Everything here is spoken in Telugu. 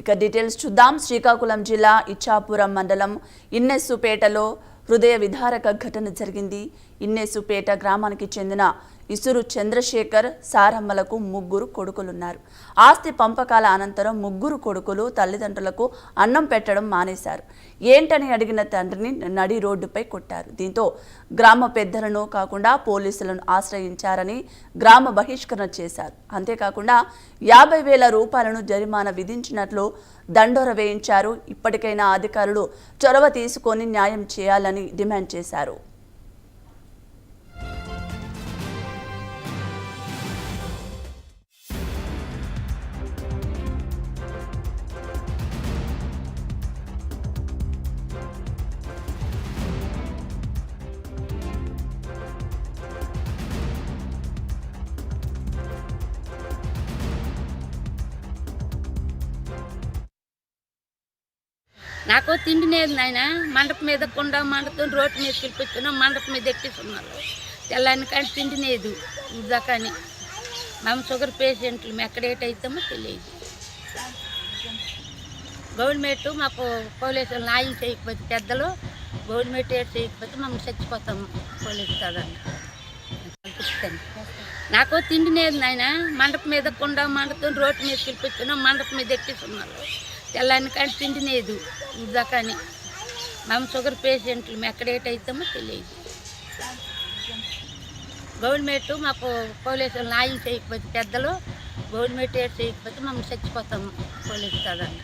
ఇక డీటెయిల్స్ చూద్దాం. శ్రీకాకుళం జిల్లా ఇచ్చాపురం మండలం ఇన్నెస్సుపేటలో హృదయ విదారక ఘటన జరిగింది. ఇన్నెస్సుపేట గ్రామానికి చెందిన ఇసురు చంద్రశేఖర్ సారమ్మలకు ముగ్గురు కొడుకులున్నారు. ఆస్తి పంపకాల అనంతరం ముగ్గురు కొడుకులు తల్లిదండ్రులకు అన్నం పెట్టడం మానేశారు. ఏంటని అడిగిన తండ్రిని నడి రోడ్డుపై కొట్టారు. దీంతో గ్రామ పెద్దలను కాకుండా పోలీసులను ఆశ్రయించారని గ్రామ బహిష్కరణ చేశారు. అంతేకాకుండా 50,000 రూపాయలను జరిమానా విధించినట్లు దండోర వేయించారు. ఇప్పటికైనా అధికారులు చొరవ తీసుకొని న్యాయం చేయాలని డిమాండ్ చేశారు. నాకు తిండి లేదు నాయన. మండపం మీద కుండ మండతో రోడ్డు మీద పిలిపించుకున్నాం, మండపం మీద ఎక్కిస్తున్నారు. తెల్లని కానీ తిండి లేదు ఇదా. కానీ మేము షుగర్ పేషెంట్లు, మేము ఎక్కడ ఏటైతామో తెలియదు. గవర్నమెంట్ మాకు పోలీసులు న్యాయం చేయకపోతే, పెద్దలు గవర్నమెంట్ ఏడు చేయకపోతే మేము చచ్చిపోతాము. పోలీసు కాదండి. నాకు తిండి లేదు నాయన. మండపం మీద కుండ మండతో రోడ్డు మీద పిలిపించుకున్నాం, మండపం మీద ఎక్కిస్తున్నారు. తెల్లని కానీ తిండి లేదు ఇదా. కానీ మేము షుగర్ పేషెంట్లు, మేము ఎక్కడ ఏటైతామో తెలియదు. గవర్నమెంట్ మాకు పోలీసులు న్యాయం చేయకపోతే, పెద్దలు గవర్నమెంట్ ఏడు చేయకపోతే మేము చచ్చిపోతాము. పోలీసు కాదండి.